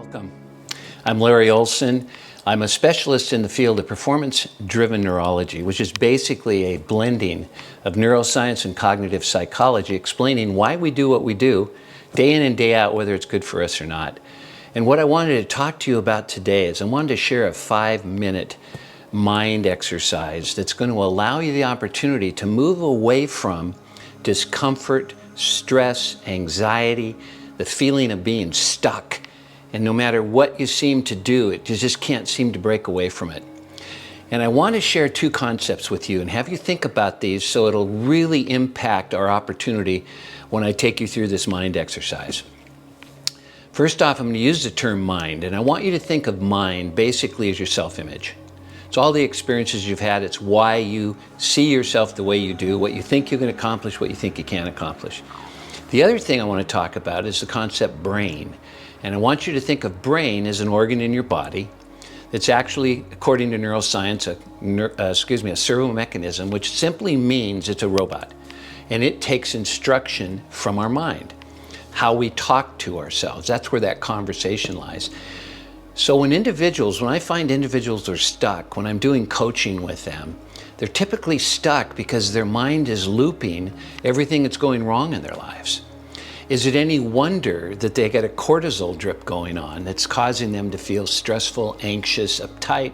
Welcome. I'm Larry Olsen. I'm a specialist in the field of performance-driven neurology, which is basically a blending of neuroscience and cognitive psychology, explaining why we do what we do day in and day out, whether it's good for us or not. And what I wanted to talk to you about today is I wanted to share a 5-minute mind exercise that's going to allow you the opportunity to move away from discomfort, stress, anxiety, the feeling of being stuck. And no matter what you seem to do, you just can't seem to break away from it. And I want to share two concepts with you and have you think about these so it'll really impact our opportunity when I take you through this mind exercise. First off, I'm going to use the term mind, and I want you to think of mind basically as your self-image. It's all the experiences you've had. It's why you see yourself the way you do, what you think you can accomplish, what you think you can't accomplish. The other thing I want to talk about is the concept brain. And I want you to think of brain as an organ in your body that's actually, according to neuroscience, a servo mechanism, which simply means it's a robot. And it takes instruction from our mind, how we talk to ourselves. That's where that conversation lies. So when I find individuals are stuck, when I'm doing coaching with them, they're typically stuck because their mind is looping everything that's going wrong in their lives. Is it any wonder that they get a cortisol drip going on that's causing them to feel stressful, anxious, uptight,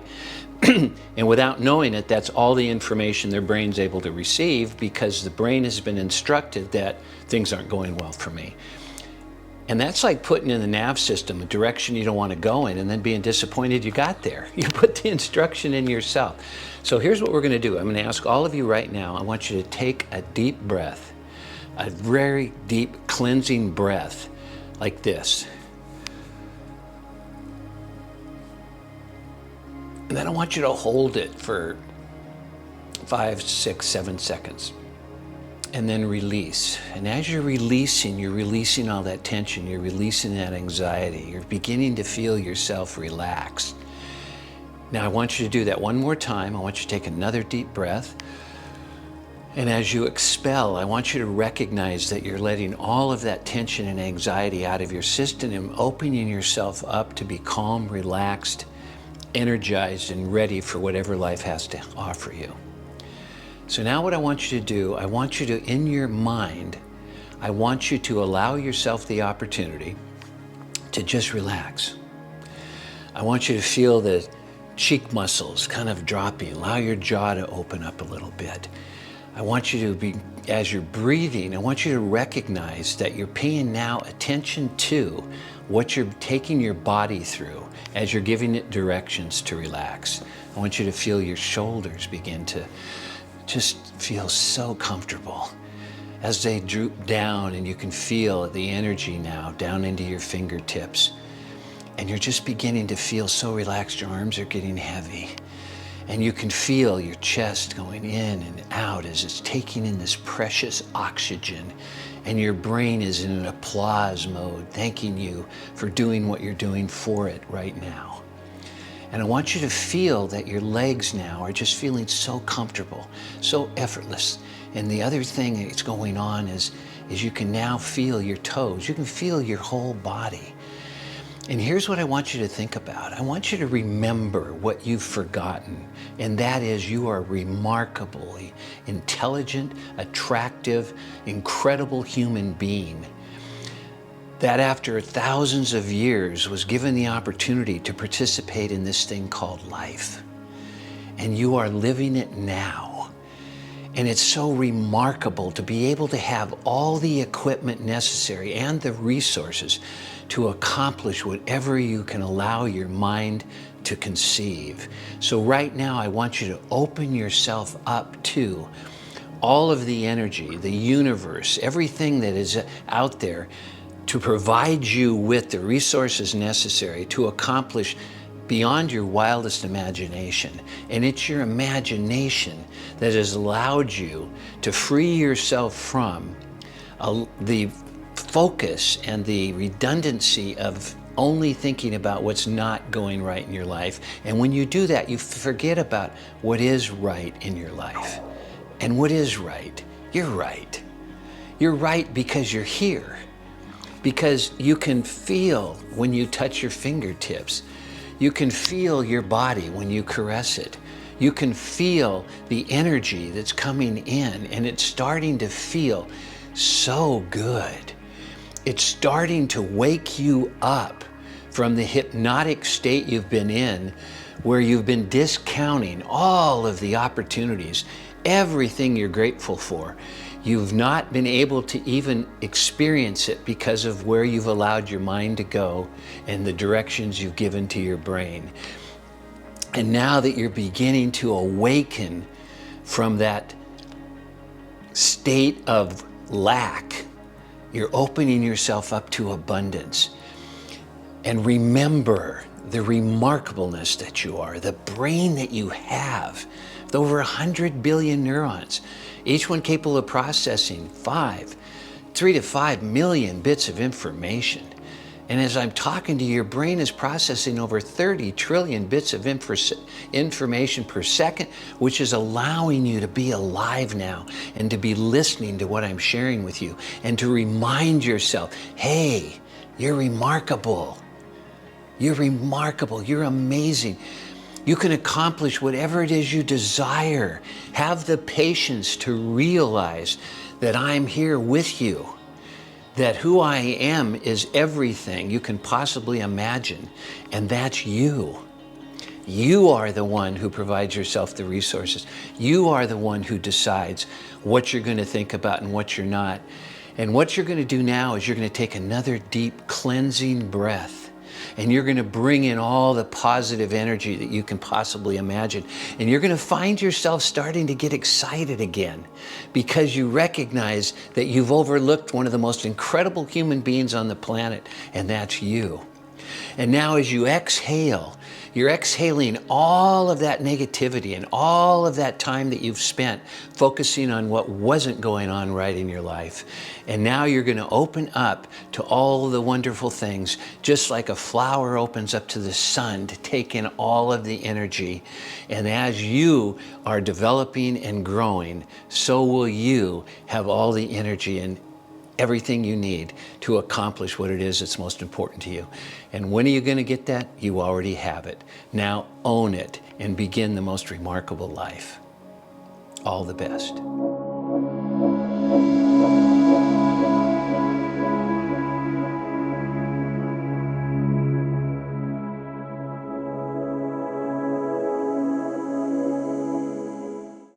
and without knowing it, that's all the information their brain's able to receive because the brain has been instructed that things aren't going well for me. And that's like putting in the nav system a direction you don't want to go in and then being disappointed you got there. You put the instruction in yourself. So here's what we're going to do. I'm going to ask all of you right now, I want you to take a deep breath. A very deep cleansing breath like this. And then I want you to hold it for 5, 6, 7 seconds. And then release. And as you're releasing all that tension, you're releasing that anxiety. You're beginning to feel yourself relaxed. Now I want you to do that one more time. I want you to take another deep breath. And as you expel, I want you to recognize that you're letting all of that tension and anxiety out of your system and opening yourself up to be calm, relaxed, energized, and ready for whatever life has to offer you. So now what I want you to do, I want you to, in your mind, I want you to allow yourself the opportunity to just relax. I want you to feel the cheek muscles kind of dropping, allow your jaw to open up a little bit. I want you to be, as you're breathing, I want you to recognize that you're paying now attention to what you're taking your body through as you're giving it directions to relax. I want you to feel your shoulders begin to just feel so comfortable as they droop down, and you can feel the energy now down into your fingertips. And you're just beginning to feel so relaxed, your arms are getting heavy. And you can feel your chest going in and out as it's taking in this precious oxygen. And your brain is in an applause mode, thanking you for doing what you're doing for it right now. And I want you to feel that your legs now are just feeling so comfortable, so effortless. And the other thing that's going on is you can now feel your toes. You can feel your whole body. And here's what I want you to think about. I want you to remember what you've forgotten, and that is you are remarkably intelligent, attractive, incredible human being that after thousands of years was given the opportunity to participate in this thing called life. And you are living it now. And it's so remarkable to be able to have all the equipment necessary and the resources to accomplish whatever you can allow your mind to conceive. So right now, I want you to open yourself up to all of the energy, the universe, everything that is out there to provide you with the resources necessary to accomplish beyond your wildest imagination. And it's your imagination that has allowed you to free yourself from the focus and the redundancy of only thinking about what's not going right in your life. And when you do that, you forget about what is right in your life. And what is right? You're right. You're right because you're here. because you can feel when you touch your fingertips. You can feel your body when you caress it. You can feel the energy that's coming in, and it's starting to feel so good. It's starting to wake you up from the hypnotic state you've been in, where you've been discounting all of the opportunities, everything you're grateful for. You've not been able to even experience it because of where you've allowed your mind to go and the directions you've given to your brain. And now that you're beginning to awaken from that state of lack, you're opening yourself up to abundance. And remember the remarkableness that you are, the brain that you have, with over 100 billion neurons, each one capable of processing 3 to 5 million bits of information. And as I'm talking to you, your brain is processing over 30 trillion bits of information per second, which is allowing you to be alive now and to be listening to what I'm sharing with you and to remind yourself, hey, you're remarkable. You're remarkable. You're amazing. You can accomplish whatever it is you desire. Have the patience to realize that I'm here with you, that who I am is everything you can possibly imagine, and that's you. You are the one who provides yourself the resources. You are the one who decides what you're going to think about and what you're not. And what you're going to do now is you're going to take another deep cleansing breath. And you're going to bring in all the positive energy that you can possibly imagine. And you're going to find yourself starting to get excited again because you recognize that you've overlooked one of the most incredible human beings on the planet, and that's you. And now as you exhale, you're exhaling all of that negativity and all of that time that you've spent focusing on what wasn't going on right in your life. And now you're going to open up to all the wonderful things, just like a flower opens up to the sun to take in all of the energy. And as you are developing and growing, so will you have all the energy and everything you need to accomplish what it is that's most important to you. And when are you going to get that? You already have it. Now own it and begin the most remarkable life. All the best.